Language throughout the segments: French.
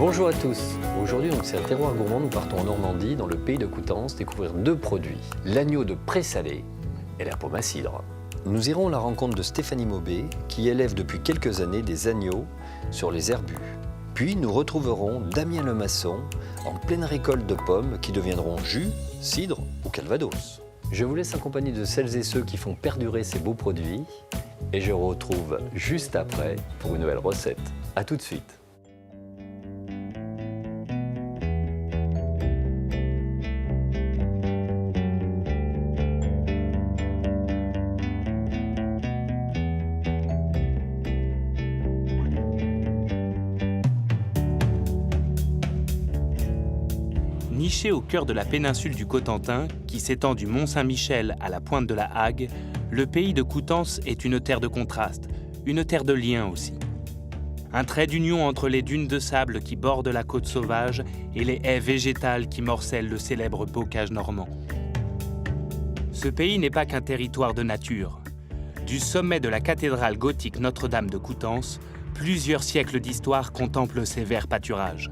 Bonjour à tous. Aujourd'hui, c'est un terroir gourmand. Nous partons en Normandie, dans le pays de Coutances, découvrir deux produits, l'agneau de Pré-Salé et la pomme à cidre. Nous irons à la rencontre de Stéphanie Maubé, qui élève depuis quelques années des agneaux sur les herbus. Puis nous retrouverons Damien Lemasson, en pleine récolte de pommes qui deviendront jus, cidre ou calvados. Je vous laisse accompagner de celles et ceux qui font perdurer ces beaux produits et je vous retrouve juste après pour une nouvelle recette. A tout de suite. Niché au cœur de la péninsule du Cotentin, qui s'étend du Mont-Saint-Michel à la pointe de la Hague, le pays de Coutances est une terre de contraste, une terre de liens aussi. Un trait d'union entre les dunes de sable qui bordent la côte sauvage et les haies végétales qui morcellent le célèbre bocage normand. Ce pays n'est pas qu'un territoire de nature. Du sommet de la cathédrale gothique Notre-Dame de Coutances, plusieurs siècles d'histoire contemplent ces verts pâturages.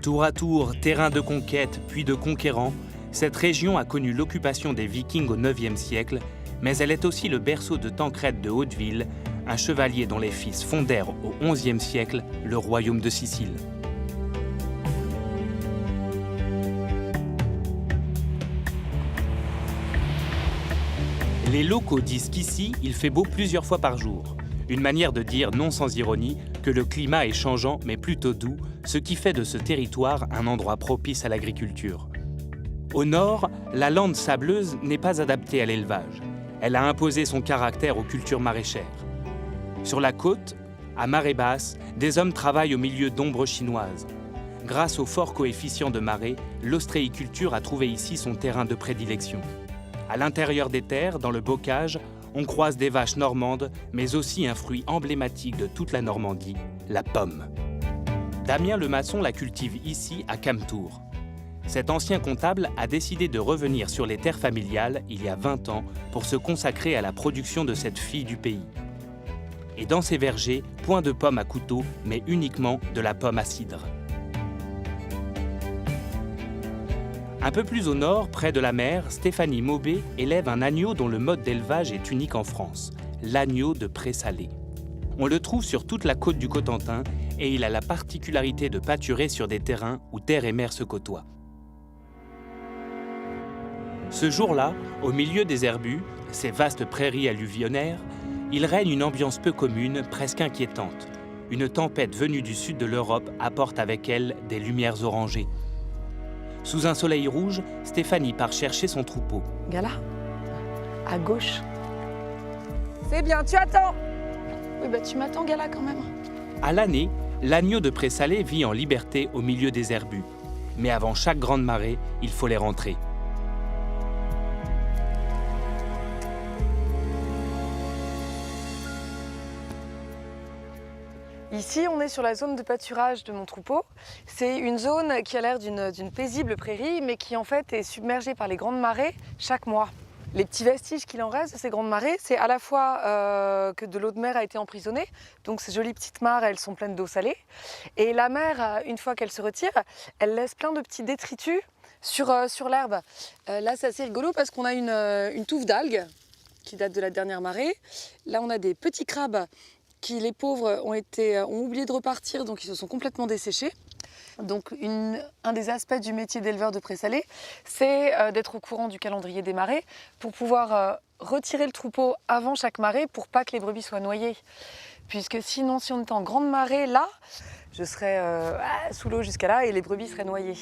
Tour à tour, terrain de conquête puis de conquérants, cette région a connu l'occupation des Vikings au IXe siècle, mais elle est aussi le berceau de Tancrède de Hauteville, un chevalier dont les fils fondèrent au XIe siècle le royaume de Sicile. Les locaux disent qu'ici, il fait beau plusieurs fois par jour. Une manière de dire, non sans ironie, que le climat est changeant mais plutôt doux, ce qui fait de ce territoire un endroit propice à l'agriculture. Au nord, la lande sableuse n'est pas adaptée à l'élevage. Elle a imposé son caractère aux cultures maraîchères. Sur la côte, à marée basse, des hommes travaillent au milieu d'ombres chinoises. Grâce au fort coefficient de marée, l'ostréiculture a trouvé ici son terrain de prédilection. À l'intérieur des terres, dans le bocage, on croise des vaches normandes, mais aussi un fruit emblématique de toute la Normandie, la pomme. Damien Lemasson la cultive ici, à Camtour. Cet ancien comptable a décidé de revenir sur les terres familiales il y a 20 ans pour se consacrer à la production de cette fille du pays. Et dans ses vergers, point de pomme à couteau, mais uniquement de la pomme à cidre. Un peu plus au nord, près de la mer, Stéphanie Maubé élève un agneau dont le mode d'élevage est unique en France, l'agneau de Pré-Salé. On le trouve sur toute la côte du Cotentin et il a la particularité de pâturer sur des terrains où terre et mer se côtoient. Ce jour-là, au milieu des herbus, ces vastes prairies alluvionnaires, il règne une ambiance peu commune, presque inquiétante. Une tempête venue du sud de l'Europe apporte avec elle des lumières orangées. Sous un soleil rouge, Stéphanie part chercher son troupeau. Gala, à gauche. C'est bien, tu attends. Oui, bah tu m'attends, Gala, quand même. À l'année, l'agneau de Pré-Salé vit en liberté au milieu des herbus. Mais avant chaque grande marée, il faut les rentrer. Ici, on est sur la zone de pâturage de mon troupeau. C'est une zone qui a l'air d'une paisible prairie, mais qui en fait est submergée par les grandes marées chaque mois. Les petits vestiges qu'il en reste de ces grandes marées, c'est à la fois que de l'eau de mer a été emprisonnée, donc ces jolies petites mares, elles sont pleines d'eau salée. Et la mer, une fois qu'elle se retire, elle laisse plein de petits détritus sur l'herbe. Là, c'est assez rigolo parce qu'on a une touffe d'algues qui date de la dernière marée. Là, on a des petits crabes qui, les pauvres, ont oublié de repartir, donc ils se sont complètement desséchés. Donc un des aspects du métier d'éleveur de Pré-Salé, c'est d'être au courant du calendrier des marées pour pouvoir retirer le troupeau avant chaque marée pour pas que les brebis soient noyées. Puisque sinon, si on était en grande marée, là, je serais sous l'eau jusqu'à là et les brebis seraient noyées.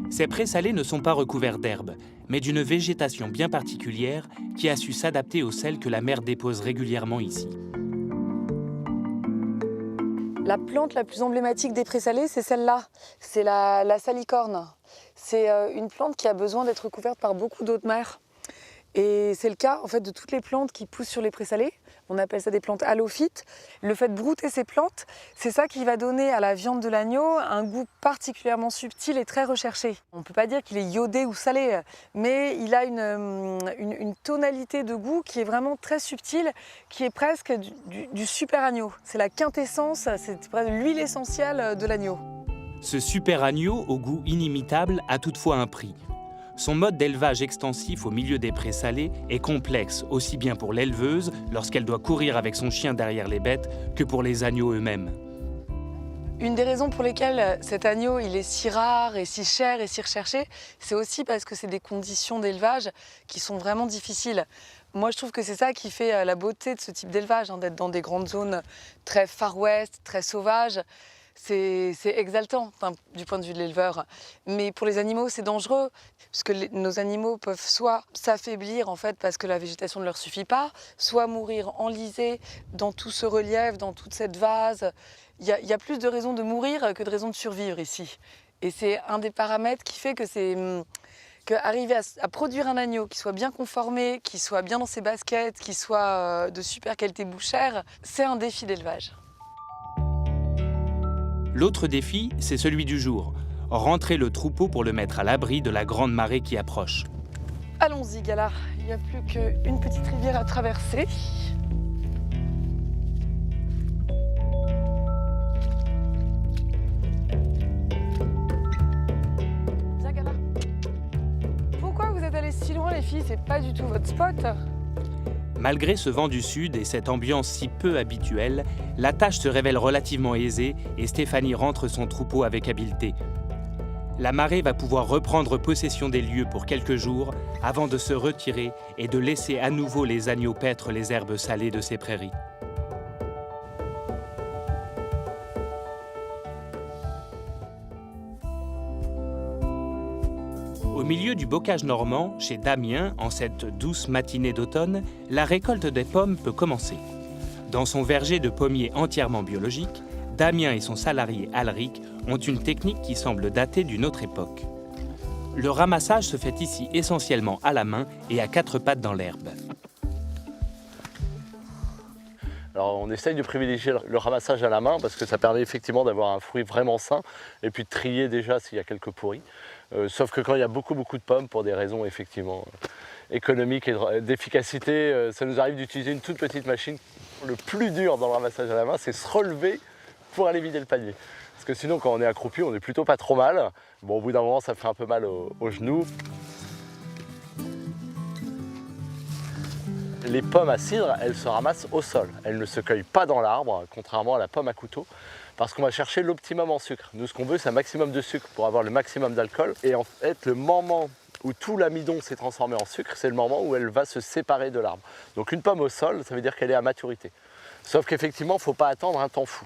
Ces Pré-Salés ne sont pas recouverts d'herbe, mais d'une végétation bien particulière qui a su s'adapter au sel que la mer dépose régulièrement ici. La plante la plus emblématique des Pré-Salés, c'est celle-là. C'est la salicorne. C'est une plante qui a besoin d'être couverte par beaucoup d'eau de mer. Et c'est le cas en fait de toutes les plantes qui poussent sur les présalés. On appelle ça des plantes halophytes. Le fait de brouter ces plantes, c'est ça qui va donner à la viande de l'agneau un goût particulièrement subtil et très recherché. On ne peut pas dire qu'il est iodé ou salé, mais il a une tonalité de goût qui est vraiment très subtile, qui est presque du super agneau. C'est la quintessence, c'est presque l'huile essentielle de l'agneau. Ce super agneau au goût inimitable a toutefois un prix. Son mode d'élevage extensif au milieu des prés salés est complexe, aussi bien pour l'éleveuse, lorsqu'elle doit courir avec son chien derrière les bêtes, que pour les agneaux eux-mêmes. Une des raisons pour lesquelles cet agneau il est si rare et si cher et si recherché, c'est aussi parce que c'est des conditions d'élevage qui sont vraiment difficiles. Moi, je trouve que c'est ça qui fait la beauté de ce type d'élevage, hein, d'être dans des grandes zones très Far West, très sauvages. C'est exaltant du point de vue de l'éleveur. Mais pour les animaux, c'est dangereux, parce que nos animaux peuvent soit s'affaiblir en fait parce que la végétation ne leur suffit pas, soit mourir enlisés dans tout ce relief, dans toute cette vase. Il y a plus de raisons de mourir que de raisons de survivre ici. Et c'est un des paramètres qui fait que arriver à produire un agneau qui soit bien conformé, qui soit bien dans ses baskets, qui soit de super qualité bouchère, c'est un défi d'élevage. L'autre défi, c'est celui du jour. Rentrer le troupeau pour le mettre à l'abri de la grande marée qui approche. Allons-y, Gala. Il n'y a plus qu'une petite rivière à traverser. Viens, Gala. Pourquoi vous êtes allées si loin, les filles? C'est pas du tout votre spot. Malgré ce vent du sud et cette ambiance si peu habituelle, la tâche se révèle relativement aisée et Stéphanie rentre son troupeau avec habileté. La marée va pouvoir reprendre possession des lieux pour quelques jours avant de se retirer et de laisser à nouveau les agneaux paître les herbes salées de ces prairies. Au milieu du bocage normand, chez Damien, en cette douce matinée d'automne, la récolte des pommes peut commencer. Dans son verger de pommiers entièrement biologique, Damien et son salarié Alric ont une technique qui semble dater d'une autre époque. Le ramassage se fait ici essentiellement à la main et à quatre pattes dans l'herbe. Alors on essaye de privilégier le ramassage à la main parce que ça permet effectivement d'avoir un fruit vraiment sain et puis de trier déjà s'il y a quelques pourris. Sauf que quand il y a beaucoup de pommes, pour des raisons effectivement économiques et d'efficacité, ça nous arrive d'utiliser une toute petite machine. Le plus dur dans le ramassage à la main, c'est se relever pour aller vider le panier. Parce que sinon quand on est accroupi, on est plutôt pas trop mal. Bon, au bout d'un moment, ça fait un peu mal aux genoux. Les pommes à cidre, elles se ramassent au sol. Elles ne se cueillent pas dans l'arbre, contrairement à la pomme à couteau, parce qu'on va chercher l'optimum en sucre. Nous, ce qu'on veut, c'est un maximum de sucre pour avoir le maximum d'alcool. Et en fait, le moment où tout l'amidon s'est transformé en sucre, c'est le moment où elle va se séparer de l'arbre. Donc une pomme au sol, ça veut dire qu'elle est à maturité. Sauf qu'effectivement, il ne faut pas attendre un temps fou.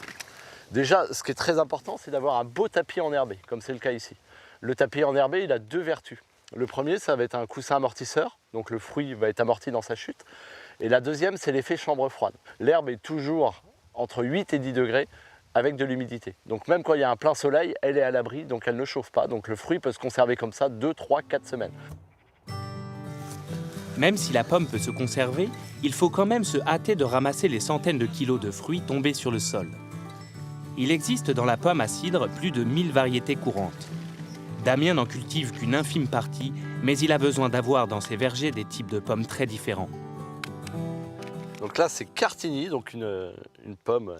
Déjà, ce qui est très important, c'est d'avoir un beau tapis enherbé, comme c'est le cas ici. Le tapis enherbé, il a deux vertus. Le premier, ça va être un coussin amortisseur, donc le fruit va être amorti dans sa chute. Et la deuxième, c'est l'effet chambre froide. L'herbe est toujours entre 8 et 10 degrés avec de l'humidité. Donc même quand il y a un plein soleil, elle est à l'abri, donc elle ne chauffe pas. Donc le fruit peut se conserver comme ça 2, 3, 4 semaines. Même si la pomme peut se conserver, il faut quand même se hâter de ramasser les centaines de kilos de fruits tombés sur le sol. Il existe dans la pomme à cidre plus de 1000 variétés courantes. Damien n'en cultive qu'une infime partie, mais il a besoin d'avoir dans ses vergers des types de pommes très différents. Donc là, c'est Cartigny, donc une pomme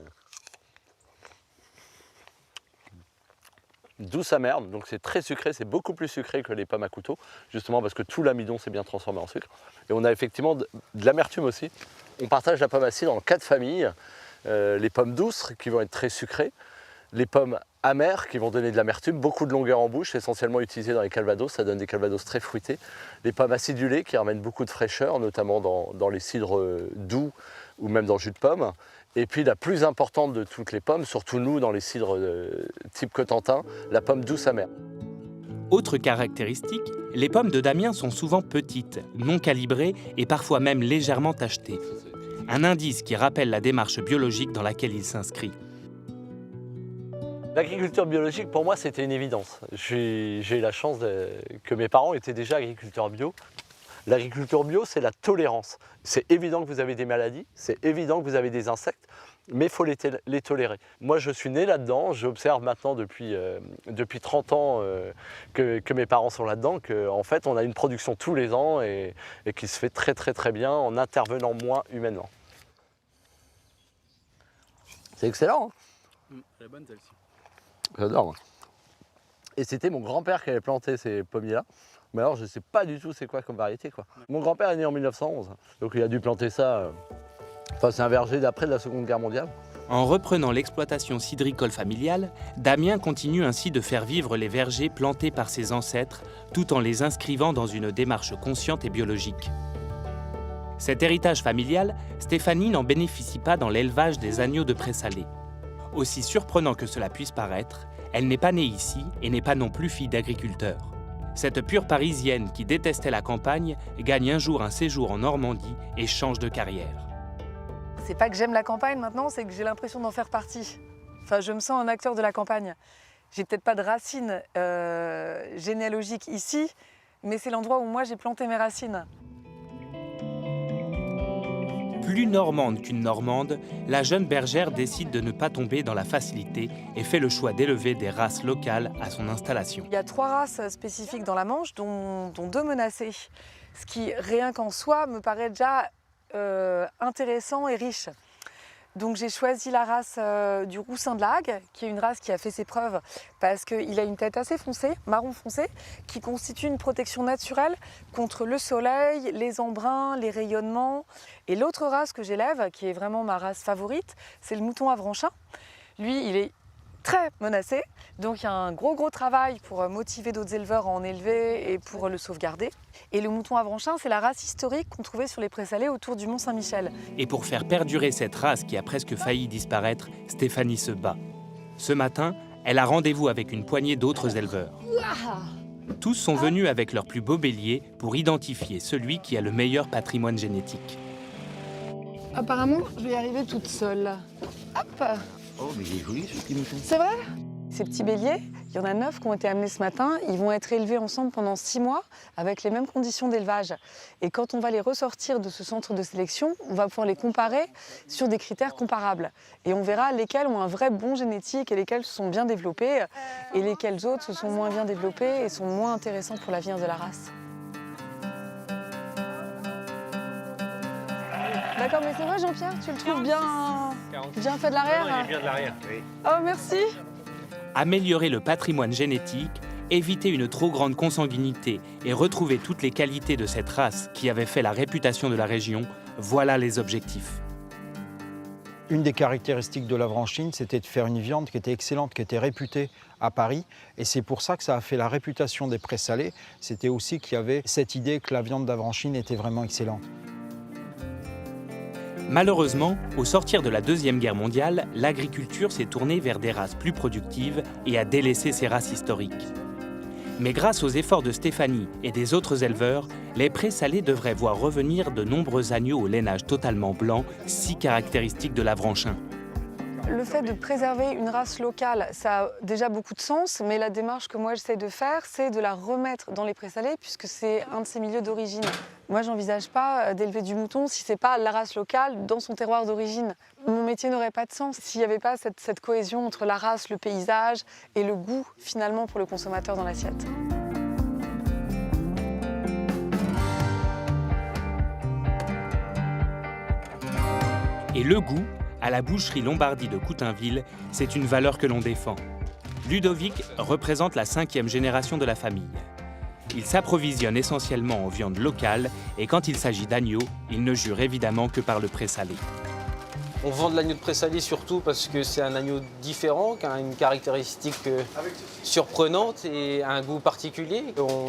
douce amère, donc c'est très sucré, c'est beaucoup plus sucré que les pommes à couteau, justement parce que tout l'amidon s'est bien transformé en sucre. Et on a effectivement de l'amertume aussi. On partage la pomme à cidre en 4 familles. Les pommes douces qui vont être très sucrées, les pommes amères qui vont donner de l'amertume, beaucoup de longueur en bouche, essentiellement utilisées dans les calvados, ça donne des calvados très fruités. Les pommes acidulées qui ramènent beaucoup de fraîcheur, notamment dans les cidres doux ou même dans le jus de pomme. Et puis la plus importante de toutes les pommes, surtout nous dans les cidres type Cotentin, la pomme douce amère. Autre caractéristique, les pommes de Damien sont souvent petites, non calibrées et parfois même légèrement tachetées. Un indice qui rappelle la démarche biologique dans laquelle il s'inscrit. L'agriculture biologique, pour moi, c'était une évidence. J'ai eu la chance que mes parents étaient déjà agriculteurs bio. L'agriculture bio, c'est la tolérance. C'est évident que vous avez des maladies, c'est évident que vous avez des insectes, mais il faut les tolérer. Moi, je suis né là-dedans, j'observe maintenant depuis 30 ans que mes parents sont là-dedans, qu'en fait, on a une production tous les ans et qui se fait très très très bien en intervenant moins humainement. C'est excellent, hein? Elle est bonne celle-ci. J'adore. Et c'était mon grand-père qui avait planté ces pommiers-là. Mais alors, je ne sais pas du tout c'est quoi comme variété, quoi. Mon grand-père est né en 1911, donc il a dû planter ça. Enfin, c'est un verger d'après de la Seconde Guerre mondiale. En reprenant l'exploitation cidricole familiale, Damien continue ainsi de faire vivre les vergers plantés par ses ancêtres, tout en les inscrivant dans une démarche consciente et biologique. Cet héritage familial, Stéphanie n'en bénéficie pas dans l'élevage des agneaux de Pré-Salé. Aussi surprenant que cela puisse paraître, elle n'est pas née ici et n'est pas non plus fille d'agriculteur. Cette pure parisienne qui détestait la campagne gagne un jour un séjour en Normandie et change de carrière. C'est pas que j'aime la campagne maintenant, c'est que j'ai l'impression d'en faire partie. Enfin, je me sens un acteur de la campagne. J'ai peut-être pas de racines généalogiques ici, mais c'est l'endroit où moi j'ai planté mes racines. Plus normande qu'une Normande, la jeune bergère décide de ne pas tomber dans la facilité et fait le choix d'élever des races locales à son installation. Il y a 3 races spécifiques dans la Manche, dont 2 menacées. Ce qui, rien qu'en soi, me paraît déjà intéressant et riche. Donc j'ai choisi la race du Roussin de la Hague, qui est une race qui a fait ses preuves parce qu'il a une tête assez foncée, marron foncé, qui constitue une protection naturelle contre le soleil, les embruns, les rayonnements. Et l'autre race que j'élève, qui est vraiment ma race favorite, c'est le mouton avranchin. Lui, il est très menacé, donc il y a un gros travail pour motiver d'autres éleveurs à en élever et pour le sauvegarder. Et le mouton avranchin, c'est la race historique qu'on trouvait sur les Pré-Salés autour du Mont-Saint-Michel. Et pour faire perdurer cette race qui a presque failli disparaître, Stéphanie se bat. Ce matin, elle a rendez-vous avec une poignée d'autres éleveurs. Tous sont venus avec leur plus beau bélier pour identifier celui qui a le meilleur patrimoine génétique. Apparemment, je vais y arriver toute seule. Hop! Oh, mais il est joli ce petit mouton. C'est vrai? Ces petits béliers, il y en a 9 qui ont été amenés ce matin. Ils vont être élevés ensemble pendant 6 mois avec les mêmes conditions d'élevage. Et quand on va les ressortir de ce centre de sélection, on va pouvoir les comparer sur des critères comparables. Et on verra lesquels ont un vrai bon génétique et lesquels se sont bien développés et lesquels autres se sont moins bien développés et sont moins intéressants pour l'avenir de la race. D'accord, mais c'est vrai Jean-Pierre, tu le trouves bien fait de l'arrière? Il est bien de l'arrière, oui. Oh, merci. Améliorer le patrimoine génétique, éviter une trop grande consanguinité et retrouver toutes les qualités de cette race qui avait fait la réputation de la région, voilà les objectifs. Une des caractéristiques de l'avranchine, c'était de faire une viande qui était excellente, qui était réputée à Paris. Et c'est pour ça que ça a fait la réputation des Pré-Salés. C'était aussi qu'il y avait cette idée que la viande d'avranchine était vraiment excellente. Malheureusement, au sortir de la Deuxième Guerre mondiale, l'agriculture s'est tournée vers des races plus productives et a délaissé ses races historiques. Mais grâce aux efforts de Stéphanie et des autres éleveurs, les Pré-Salés devraient voir revenir de nombreux agneaux au lainage totalement blanc, si caractéristique de l'avranchin. Le fait de préserver une race locale, ça a déjà beaucoup de sens, mais la démarche que moi j'essaie de faire, c'est de la remettre dans les Pré-Salés, puisque c'est un de ses milieux d'origine. Moi, j'envisage pas d'élever du mouton si c'est pas la race locale dans son terroir d'origine. Mon métier n'aurait pas de sens s'il n'y avait pas cette cohésion entre la race, le paysage et le goût, finalement, pour le consommateur dans l'assiette. Et le goût, à la boucherie Lombardie de Coutainville, c'est une valeur que l'on défend. Ludovic représente la 5e génération de la famille. Il s'approvisionne essentiellement en viande locale et quand il s'agit d'agneau, il ne jure évidemment que par le Pré-Salé. On vend de l'agneau de Pré-Salé surtout parce que c'est un agneau différent, qui a une caractéristique surprenante et un goût particulier. On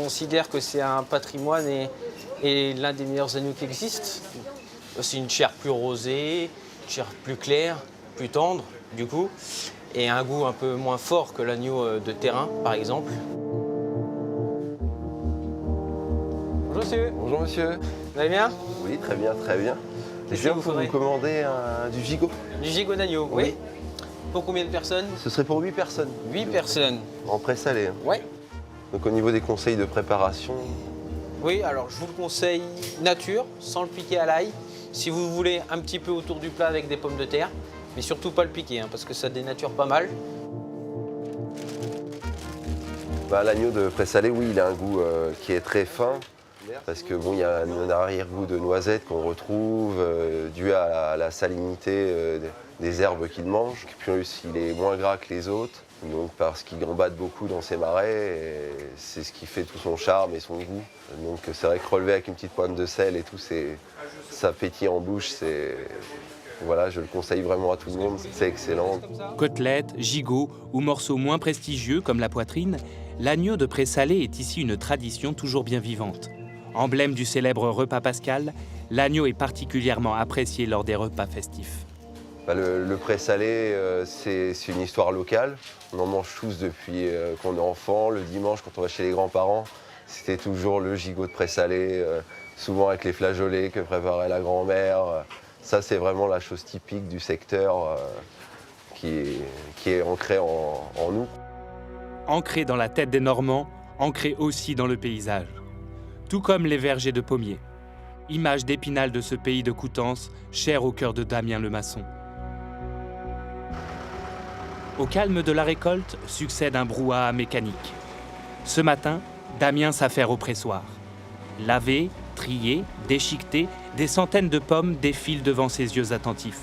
considère que c'est un patrimoine et l'un des meilleurs agneaux qui existent. C'est une chair plus rosée, une chair plus claire, plus tendre du coup, et un goût un peu moins fort que l'agneau de terrain par exemple. Bonjour monsieur. Bonjour monsieur. Vous allez bien? Oui, très bien, très bien. Je viens vous commander du gigot. Du gigot d'agneau, oui. Pour combien de personnes? Ce serait pour 8 personnes. 8 personnes. En Pré-Salé. Hein. Ouais. Donc au niveau des conseils de préparation, Oui, alors je vous le conseille nature, sans le piquer à l'ail. Si vous voulez un petit peu autour du plat avec des pommes de terre, mais surtout pas le piquer, hein, parce que ça dénature pas mal. L'agneau de présalé, oui, il a un goût qui est très fin, parce que bon, il y a un arrière-goût de noisette qu'on retrouve, dû à la salinité des herbes qu'il mange. Puis il est moins gras que les autres, donc parce qu'il gambade beaucoup dans ses marais, et c'est ce qui fait tout son charme et son goût. Donc c'est vrai que relevé avec une petite pointe de sel et tout, ça pétille en bouche, voilà, je le conseille vraiment à tout le monde, c'est excellent. Côtelettes, gigots ou morceaux moins prestigieux comme la poitrine, l'agneau de présalé est ici une tradition toujours bien vivante. Emblème du célèbre repas pascal, l'agneau est particulièrement apprécié lors des repas festifs. Le présalé, c'est une histoire locale. On en mange tous depuis qu'on est enfant. Le dimanche, quand on va chez les grands-parents, c'était toujours le gigot de présalé, souvent avec les flageolets que préparait la grand-mère. Ça, c'est vraiment la chose typique du secteur qui est ancrée en nous. Ancré dans la tête des Normands, ancré aussi dans le paysage. Tout comme les vergers de pommiers. Image d'Épinal de ce pays de Coutances, cher au cœur de Damien le maçon. Au calme de la récolte succède un brouhaha mécanique. Ce matin, Damien s'affaire au pressoir. Lavé, trié, déchiqueté, des centaines de pommes défilent devant ses yeux attentifs.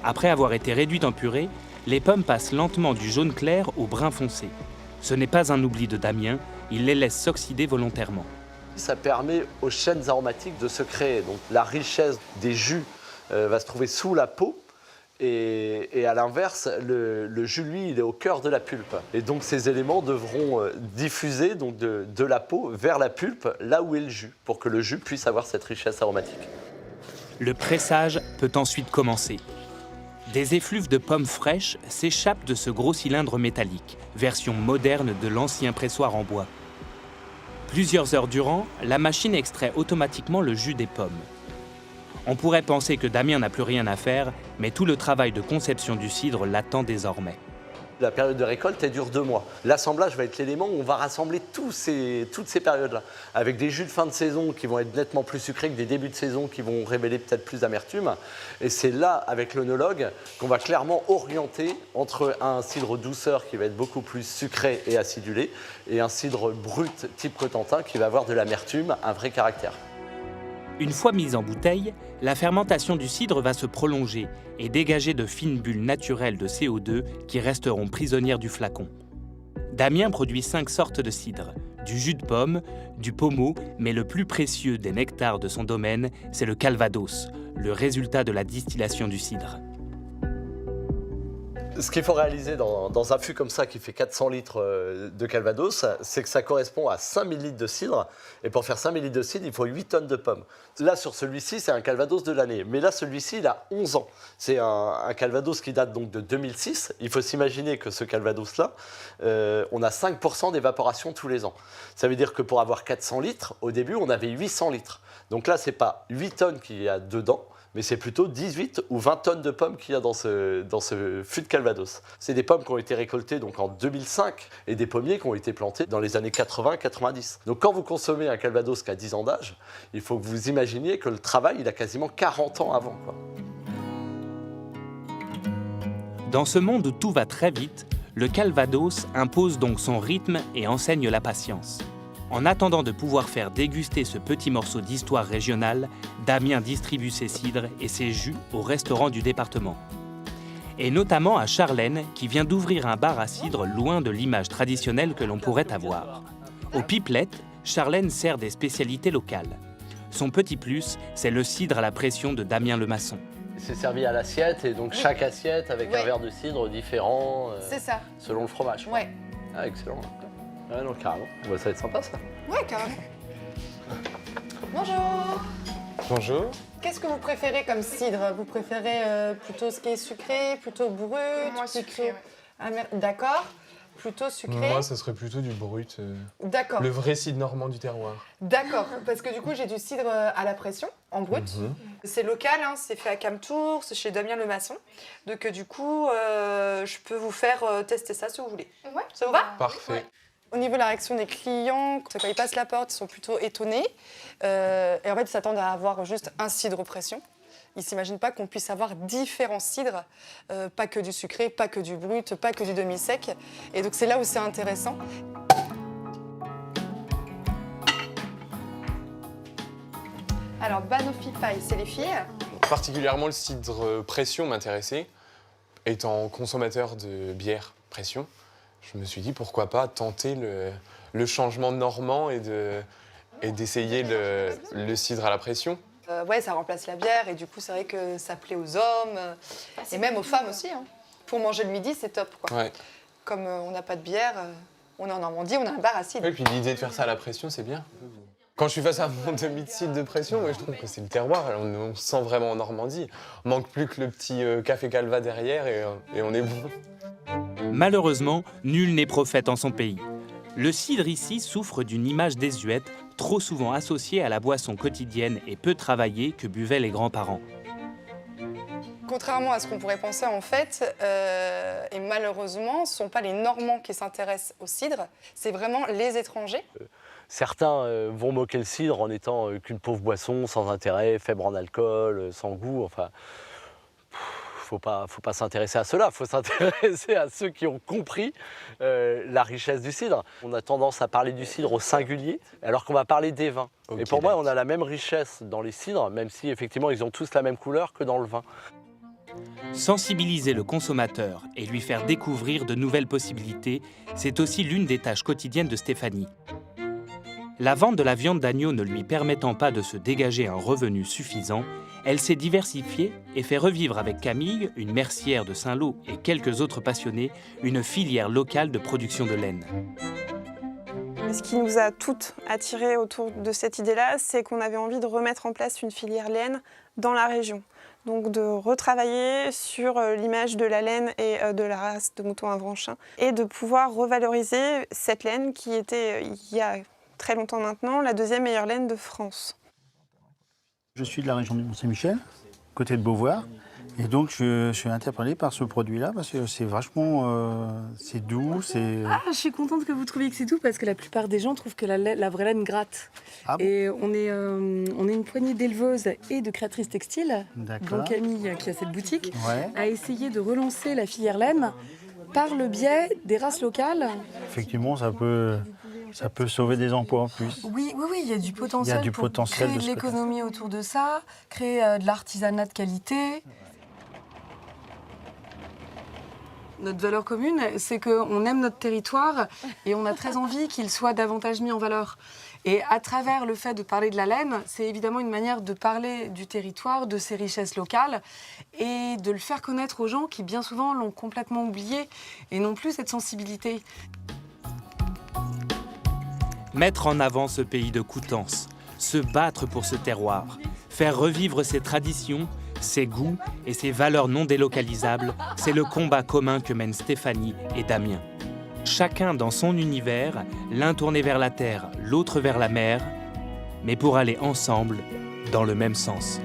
Après avoir été réduites en purée, les pommes passent lentement du jaune clair au brun foncé. Ce n'est pas un oubli de Damien, il les laisse s'oxyder volontairement. Ça permet aux chaînes aromatiques de se créer. Donc la richesse des jus va se trouver sous la peau. Et à l'inverse, le jus, lui, il est au cœur de la pulpe. Et donc ces éléments devront diffuser donc, de la peau vers la pulpe, là où est le jus, pour que le jus puisse avoir cette richesse aromatique. Le pressage peut ensuite commencer. Des effluves de pommes fraîches s'échappent de ce gros cylindre métallique, version moderne de l'ancien pressoir en bois. Plusieurs heures durant, la machine extrait automatiquement le jus des pommes. On pourrait penser que Damien n'a plus rien à faire, mais tout le travail de conception du cidre l'attend désormais. La période de récolte, elle dure 2 mois. L'assemblage va être l'élément où on va rassembler toutes ces périodes-là, avec des jus de fin de saison qui vont être nettement plus sucrés que des débuts de saison qui vont révéler peut-être plus d'amertume. Et c'est là, avec l'œnologue, qu'on va clairement orienter entre un cidre douceur qui va être beaucoup plus sucré et acidulé, et un cidre brut type Cotentin qui va avoir de l'amertume, un vrai caractère. Une fois mise en bouteille, la fermentation du cidre va se prolonger et dégager de fines bulles naturelles de CO2 qui resteront prisonnières du flacon. Damien produit 5 sortes de cidre, du jus de pomme, du pommeau, mais le plus précieux des nectars de son domaine, c'est le calvados, le résultat de la distillation du cidre. Ce qu'il faut réaliser dans un fût comme ça qui fait 400 litres de calvados, c'est que ça correspond à 5000 litres de cidre. Et pour faire 5000 litres de cidre, il faut 8 tonnes de pommes. Là, sur celui-ci, c'est un calvados de l'année. Mais là, celui-ci, il a 11 ans. C'est un calvados qui date donc de 2006. Il faut s'imaginer que ce calvados-là, on a 5% d'évaporation tous les ans. Ça veut dire que pour avoir 400 litres, au début, on avait 800 litres. Donc là, ce n'est pas 8 tonnes qu'il y a dedans, mais c'est plutôt 18 ou 20 tonnes de pommes qu'il y a dans ce fût de calvados. C'est des pommes qui ont été récoltées donc en 2005 et des pommiers qui ont été plantés dans les années 80-90. Donc quand vous consommez un calvados qui a 10 ans d'âge, il faut que vous imaginiez que le travail, il a quasiment 40 ans avant, quoi. Dans ce monde où tout va très vite, le calvados impose donc son rythme et enseigne la patience. En attendant de pouvoir faire déguster ce petit morceau d'histoire régionale, Damien distribue ses cidres et ses jus aux restaurants du département. Et notamment à Charlène, qui vient d'ouvrir un bar à cidre loin de l'image traditionnelle que l'on pourrait avoir. Aux pipelettes, Charlène sert des spécialités locales. Son petit plus, c'est le cidre à la pression de Damien le maçon. C'est servi à l'assiette et donc chaque assiette avec un verre de cidre différent C'est ça. selon le fromage, quoi. Ouais. Ah, excellent. Ouais, non, carrément. Ouais, ça va être sympa, ça. Ouais, carrément. Bonjour. Bonjour. Qu'est-ce que vous préférez comme cidre? Vous préférez plutôt ce qui est sucré, plutôt brut? Moi, plutôt sucré, ouais. amer? D'accord. Plutôt sucré? Moi, ça serait plutôt du brut. D'accord. Le vrai cidre normand du terroir. D'accord, parce que du coup, j'ai du cidre à la pression, en brut. C'est local, hein, c'est fait à Camtour, c'est chez Damien le maçon. Donc du coup, je peux vous faire tester ça si vous voulez. Ouais. Ça vous va? Parfait. Au niveau de la réaction des clients, quand ils passent la porte, ils sont plutôt étonnés. Et en fait, ils s'attendent à avoir juste un cidre pression. Ils ne s'imaginent pas qu'on puisse avoir différents cidres, pas que du sucré, pas que du brut, pas que du demi-sec. Et donc c'est là où c'est intéressant. Alors, Banoffee Pie, c'est les filles. Particulièrement le cidre pression m'intéressait. Étant consommateur de bière pression, je me suis dit pourquoi pas tenter le changement normand et d'essayer le cidre à la pression. Ouais, ça remplace la bière et du coup, c'est vrai que ça plaît aux hommes et même aux femmes aussi. Hein. Pour manger le midi, c'est top, quoi. Ouais. Comme on n'a pas de bière, on est en Normandie, on a un bar acide. Et puis l'idée de faire ça à la pression, c'est bien. Quand je suis face à mon demi-cidre de pression, moi, je trouve que c'est le terroir. On se sent vraiment en Normandie. On manque plus que le petit café Calva derrière et on est bon. Malheureusement, nul n'est prophète en son pays. Le cidre ici souffre d'une image désuète, trop souvent associée à la boisson quotidienne et peu travaillée que buvaient les grands-parents. Contrairement à ce qu'on pourrait penser, en fait, et malheureusement, ce ne sont pas les Normands qui s'intéressent au cidre, c'est vraiment les étrangers. Certains vont moquer le cidre en étant qu'une pauvre boisson, sans intérêt, faible en alcool, sans goût, enfin... Faut pas s'intéresser à cela, il faut s'intéresser à ceux qui ont compris la richesse du cidre. On a tendance à parler du cidre au singulier, alors qu'on va parler des vins. Okay, et pour moi, on a la même richesse dans les cidres, même si effectivement ils ont tous la même couleur que dans le vin. Sensibiliser le consommateur et lui faire découvrir de nouvelles possibilités, c'est aussi l'une des tâches quotidiennes de Stéphanie. La vente de la viande d'agneau ne lui permettant pas de se dégager un revenu suffisant, elle s'est diversifiée et fait revivre avec Camille, une mercière de Saint-Lô et quelques autres passionnés, une filière locale de production de laine. Ce qui nous a toutes attirées autour de cette idée-là, c'est qu'on avait envie de remettre en place une filière laine dans la région. Donc de retravailler sur l'image de la laine et de la race de mouton avranchin et de pouvoir revaloriser cette laine qui était, il y a très longtemps maintenant, la deuxième meilleure laine de France. Je suis de la région du Mont-Saint-Michel, côté de Beauvoir, et donc je suis interpellé par ce produit-là parce que c'est vachement, c'est doux, c'est... Ah, je suis contente que vous trouviez que c'est doux parce que la plupart des gens trouvent que la vraie laine gratte. Ah bon. Et on est une poignée d'éleveuses et de créatrices textiles, dont Camille, qui a cette boutique, a essayé de relancer la filière laine par le biais des races locales. Effectivement, ça peut sauver des emplois en plus. Oui, il y a du potentiel, pour créer de l'économie autour de ça, créer de l'artisanat de qualité. Notre valeur commune, c'est qu'on aime notre territoire et on a très envie qu'il soit davantage mis en valeur. Et à travers le fait de parler de la laine, c'est évidemment une manière de parler du territoire, de ses richesses locales et de le faire connaître aux gens qui bien souvent l'ont complètement oublié et n'ont plus cette sensibilité. Mettre en avant ce pays de Coutances, se battre pour ce terroir, faire revivre ses traditions, ses goûts et ses valeurs non délocalisables, c'est le combat commun que mènent Stéphanie et Damien. Chacun dans son univers, l'un tourné vers la terre, l'autre vers la mer, mais pour aller ensemble dans le même sens.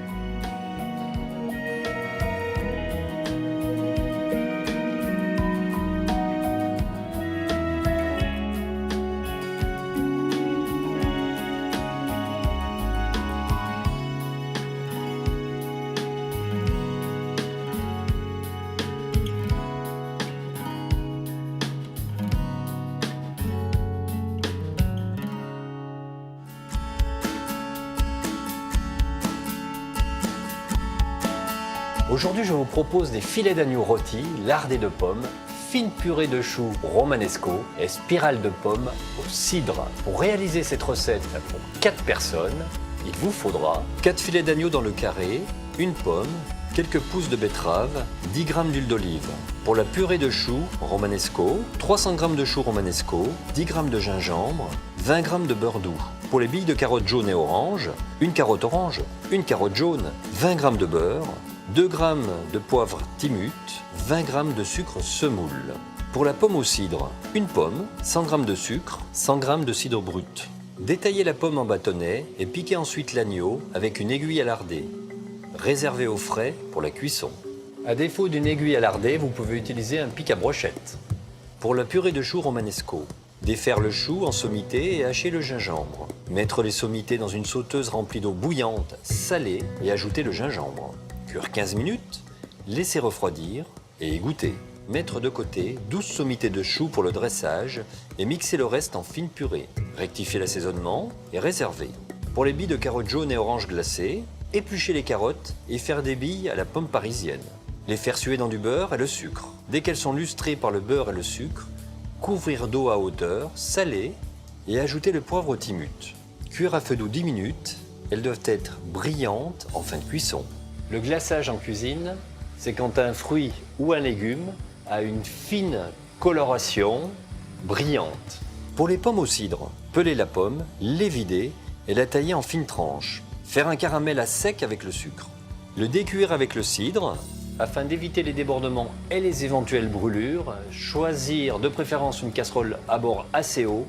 Aujourd'hui, je vous propose des filets d'agneau rôtis, lardés de pommes, fine purée de choux romanesco et spirale de pommes au cidre. Pour réaliser cette recette pour 4 personnes, il vous faudra 4 filets d'agneau dans le carré, une pomme, quelques pousses de betterave, 10 g d'huile d'olive. Pour la purée de choux romanesco, 300 g de choux romanesco, 10 g de gingembre, 20 g de beurre doux. Pour les billes de carottes jaunes et orange, une carotte orange, une carotte jaune, 20 g de beurre, 2 g de poivre timut, 20 g de sucre semoule. Pour la pomme au cidre, une pomme, 100 g de sucre, 100 g de cidre brut. Détaillez la pomme en bâtonnets et piquez ensuite l'agneau avec une aiguille à larder. Réservez au frais pour la cuisson. À défaut d'une aiguille à larder, vous pouvez utiliser un pic à brochette. Pour la purée de choux romanesco, Défaire le chou en sommités et hacher le gingembre. Mettre les sommités dans une sauteuse remplie d'eau bouillante, salée et ajouter le gingembre. Cuire 15 minutes, laisser refroidir et égoutter. Mettre de côté 12 sommités de choux pour le dressage et mixer le reste en fine purée. Rectifier l'assaisonnement et réserver. Pour les billes de carottes jaunes et oranges glacées, éplucher les carottes et faire des billes à la pomme parisienne. Les faire suer dans du beurre et le sucre. Dès qu'elles sont lustrées par le beurre et le sucre, couvrir d'eau à hauteur, saler et ajouter le poivre au timut. Cuire à feu doux 10 minutes, elles doivent être brillantes en fin de cuisson. Le glaçage en cuisine, c'est quand un fruit ou un légume a une fine coloration brillante. Pour les pommes au cidre, peler la pomme, les vider et la tailler en fines tranches. Faire un caramel à sec avec le sucre. Le décuire avec le cidre. Afin d'éviter les débordements et les éventuelles brûlures, choisir de préférence une casserole à bord assez haut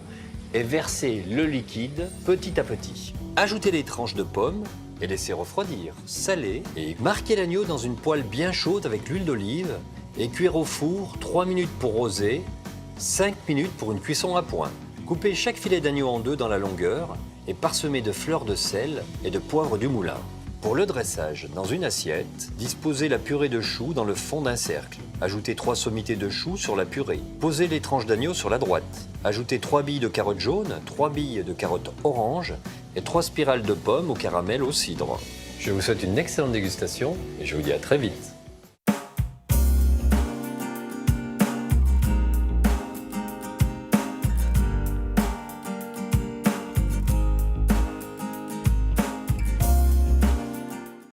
et verser le liquide petit à petit. Ajouter les tranches de pommes et laisser refroidir, saler et marquer l'agneau dans une poêle bien chaude avec l'huile d'olive et cuire au four 3 minutes pour roser, 5 minutes pour une cuisson à point. Coupez chaque filet d'agneau en deux dans la longueur et parsemer de fleurs de sel et de poivre du moulin. Pour le dressage, dans une assiette, disposez la purée de choux dans le fond d'un cercle. Ajoutez 3 sommités de choux sur la purée. Posez les tranches d'agneau sur la droite. Ajoutez 3 billes de carottes jaunes, 3 billes de carottes oranges et 3 spirales de pommes au caramel au cidre. Je vous souhaite une excellente dégustation et je vous dis à très vite.